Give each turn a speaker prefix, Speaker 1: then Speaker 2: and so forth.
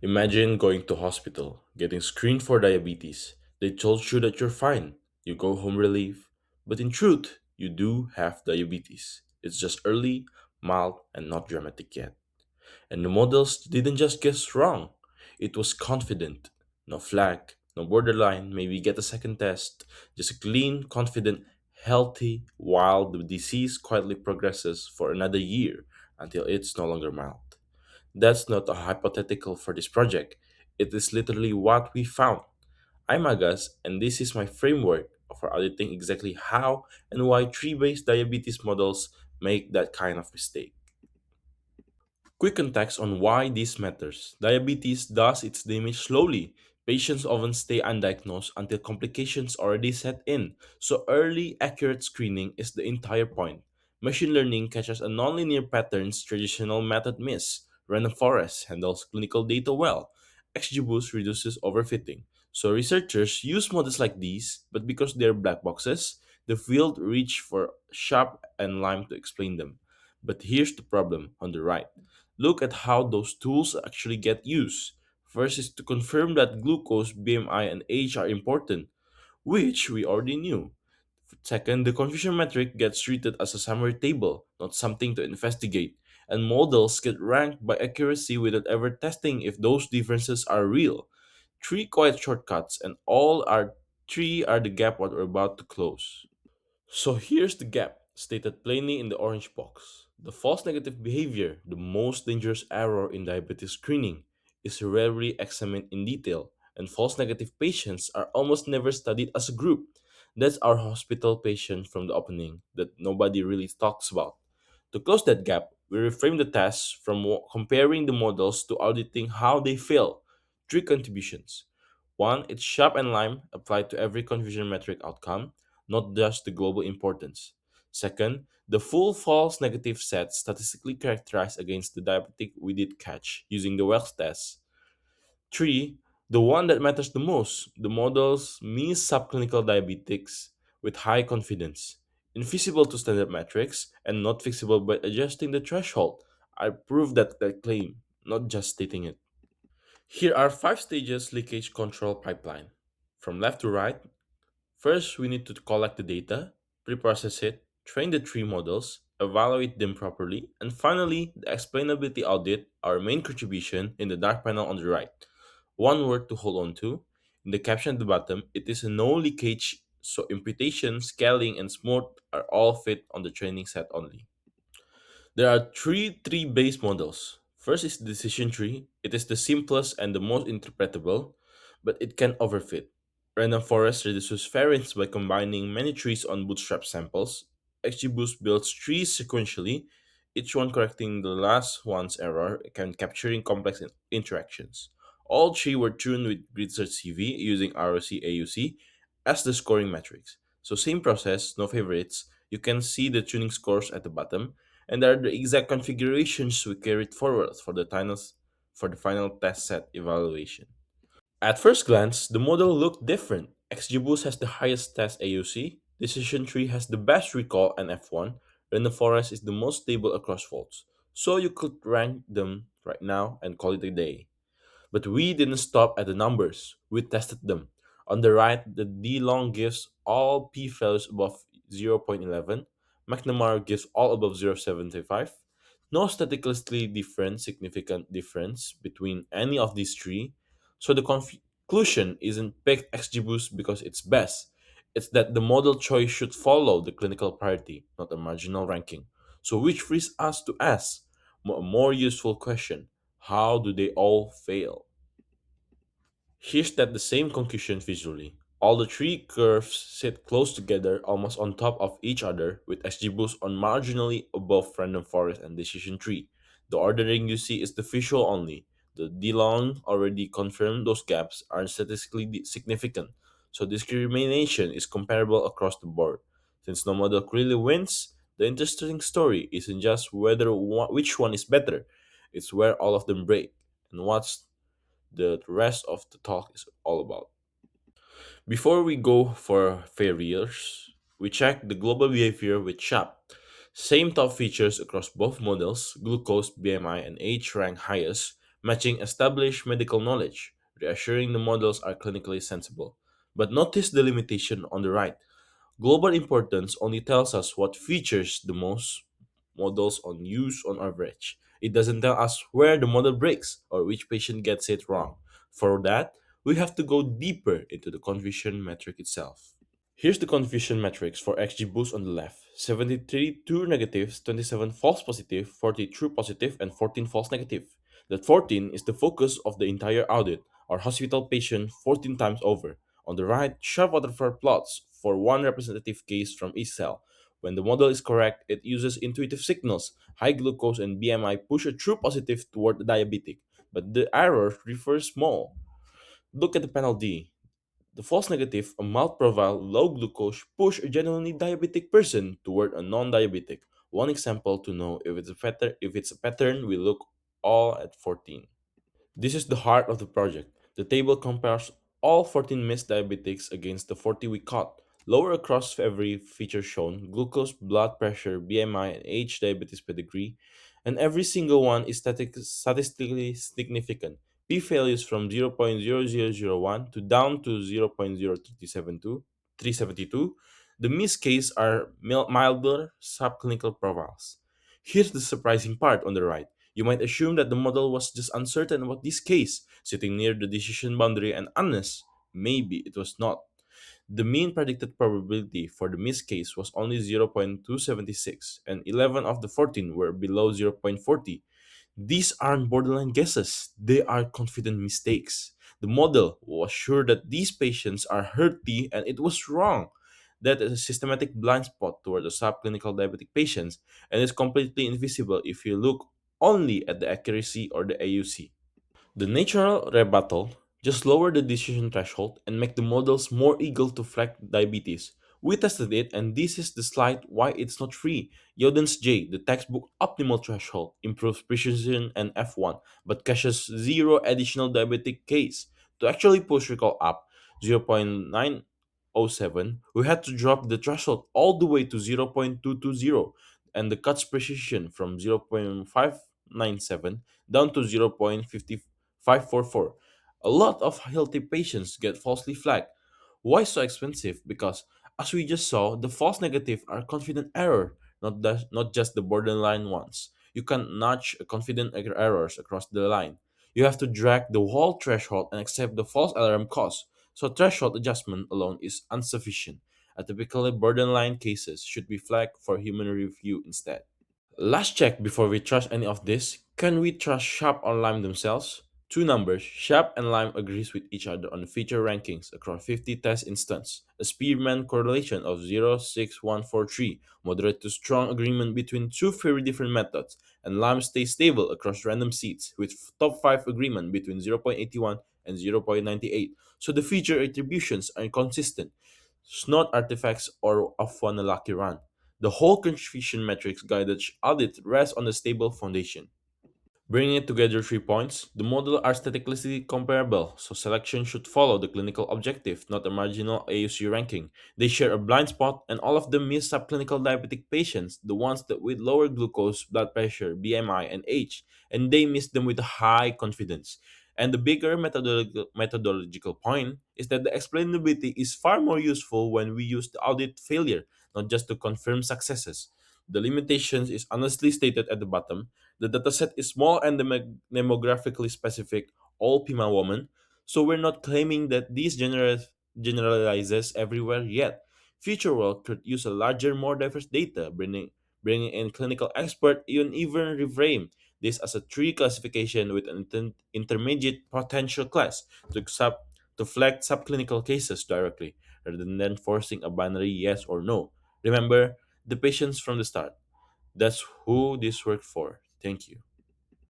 Speaker 1: Imagine going to hospital, getting screened for diabetes. They told you that you're fine. You go home relieved. But in truth, you do have diabetes. It's just early, mild, and not dramatic yet. And the models didn't just guess wrong. It was confident. No flag, no borderline, maybe get a second test. Just a clean, confident, healthy, while the disease quietly progresses for another year until it's no longer mild. That's not a hypothetical for this project. It is literally what we found. I'm Agas, and this is my framework for auditing exactly how and why tree based diabetes models make that kind of mistake. Quick context on why this matters. Diabetes does its damage slowly. Patients often stay undiagnosed until complications already set in, so early, accurate screening is the entire point. Machine learning catches a nonlinear patterns traditional method miss. Random forest handles clinical data well. XGBoost reduces overfitting. So researchers use models like these, but because they're black boxes, the field reach for sharp and lime to explain them. But here's the problem on the right. Look at how those tools actually get used. First is to confirm that glucose, BMI, and age are important, which we already knew. Second, the confusion metric gets treated as a summary table, not something to investigate, and models get ranked by accuracy without ever testing if those differences are real. Three quiet shortcuts, and all our three are the gap what we're about to close. So here's the gap, stated plainly in the orange box. The false negative behavior, the most dangerous error in diabetes screening, is rarely examined in detail, and false negative patients are almost never studied as a group. That's our hospital patient from the opening that nobody really talks about. To close that gap, we reframe the test from comparing the models to auditing how they fail. Three contributions. One, it's sharp and lime applied to every confusion metric outcome, not just the global importance. Second, the full false negative set statistically characterized against the diabetic we did catch using the Welch test. Three, the one that matters the most, the model's mean subclinical diabetics with high confidence, invisible to standard metrics and not fixable by adjusting the threshold. I prove that claim, not just stating it. Here are five stages leakage control pipeline. From left to right, first, we need to collect the data, preprocess it, train the tree models, evaluate them properly, and finally, the explainability audit, our main contribution in the dark panel on the right. One word to hold on to. In the caption at the bottom, it is a no leakage, so imputation, scaling, and smooth are all fit on the training set only. There are three tree-based models. First is the decision tree. It is the simplest and the most interpretable, but it can overfit. Random forest reduces variance by combining many trees on bootstrap samples. XGBoost builds trees sequentially, each one correcting the last one's error and capturing complex interactions. All three were tuned with GridSearch CV using ROC AUC as the scoring metrics. So same process, no favorites. You can see the tuning scores at the bottom, and are the exact configurations we carried forward for the final test set evaluation. At first glance, the model looked different. XGBoost has the highest test AUC, Decision Tree has the best recall and F1, and the Forest is the most stable across faults. So you could rank them right now and call it a day. But we didn't stop at the numbers. We tested them. On the right, the D-long gives all p-values above 0.11. McNamara gives all above 0.75. No statistically different significant difference between any of these three. So the conclusion isn't pick XGBoost because it's best. It's that the model choice should follow the clinical priority, not a marginal ranking. So which frees us to ask a more useful question. How do they all fail? Here's that the same conclusion visually. All the three curves sit close together, almost on top of each other, with XGBoost on marginally above random forest and decision tree. The ordering you see is the visual only. The DeLong already confirmed those gaps are statistically significant, so discrimination is comparable across the board. Since no model clearly wins, the interesting story isn't just which one is better, it's where all of them break and what's the rest of the talk is all about. Before we go for failures, we check the global behavior with SHAP. Same top features across both models, glucose, BMI, and age rank highest, matching established medical knowledge, reassuring the models are clinically sensible. But notice the limitation on the right. Global importance only tells us what features the most models on use on average. It doesn't tell us where the model breaks or which patient gets it wrong. For that, we have to go deeper into the confusion metric itself. Here's the confusion metrics for XG boost on the left: 73 true negatives, 27 false positive, 40 true positive, and 14 false negative. That 14 is the focus of the entire audit, or hospital patient 14 times over. On the right, sharp waterfall plots for one representative case from each cell. When the model is correct, it uses intuitive signals. High glucose and BMI push a true positive toward the diabetic, but the error refers small. Look at the panel D. The false negative, a mild profile, low glucose, push a genuinely diabetic person toward a non-diabetic. One example to know if it's a pattern, we look all at 14. This is the heart of the project. The table compares all 14 missed diabetics against the 40 we caught. Lower across every feature shown: glucose, blood pressure, BMI, and age, diabetes pedigree, and every single one is statistically significant. P values from 0.0001 to down to 0.0372. The missed cases are milder subclinical profiles. Here's the surprising part on the right. You might assume that the model was just uncertain about this case, sitting near the decision boundary and honest. Maybe it was not. The mean predicted probability for the missed case was only 0.276, and 11 of the 14 were below 0.40. These aren't borderline guesses, they are confident mistakes. The model was sure that these patients are healthy and it was wrong. That is a systematic blind spot toward the subclinical diabetic patients and is completely invisible if you look only at the accuracy or the AUC. The natural rebuttal: just lower the decision threshold and make the models more eager to flag diabetes. We tested it, and this is the slide why it's not free. Yoden's J, the textbook optimal threshold, improves precision and F1, but caches zero additional diabetic case. To actually push recall up 0.907, we had to drop the threshold all the way to 0.220 and the cuts precision from 0.597 down to 0.544. A lot of healthy patients get falsely flagged. Why so expensive? Because, as we just saw, the false negative are confident error, not just the borderline ones. You can't notch confident errors across the line. You have to drag the whole threshold and accept the false alarm cost. So threshold adjustment alone is insufficient. A typically borderline cases should be flagged for human review instead. Last check before we trust any of this. Can we trust Sharp or Lime themselves? Two numbers, Sharp and Lime agrees with each other on the feature rankings across 50 test instances. A Spearman correlation of 0.6143, moderate to strong agreement between two very different methods, and Lime stays stable across random seeds with top 5 agreement between 0.81 and 0.98. So the feature attributions are consistent. It's not artifacts or of one lucky run. The whole confusion metrics guided audit rests on a stable foundation. Bringing it together 3 points: the model are statistically comparable, so selection should follow the clinical objective, not a marginal AUC ranking. They share a blind spot, and all of them miss subclinical diabetic patients, the ones that with lower glucose, blood pressure, BMI, and age, and they miss them with high confidence. And the bigger methodological point is that the explainability is far more useful when we use the audit failure, not just to confirm successes. The limitations is honestly stated at the bottom. The dataset is small and demographically specific, all Pima women, so we're not claiming that these generalizes everywhere yet. Future work could use a larger, more diverse data, bringing in clinical expert, even reframe this as a tree classification with an intermediate potential class to sub to flag subclinical cases directly, rather than forcing a binary yes or no. Remember the patients from the start. That's who this worked for. Thank you.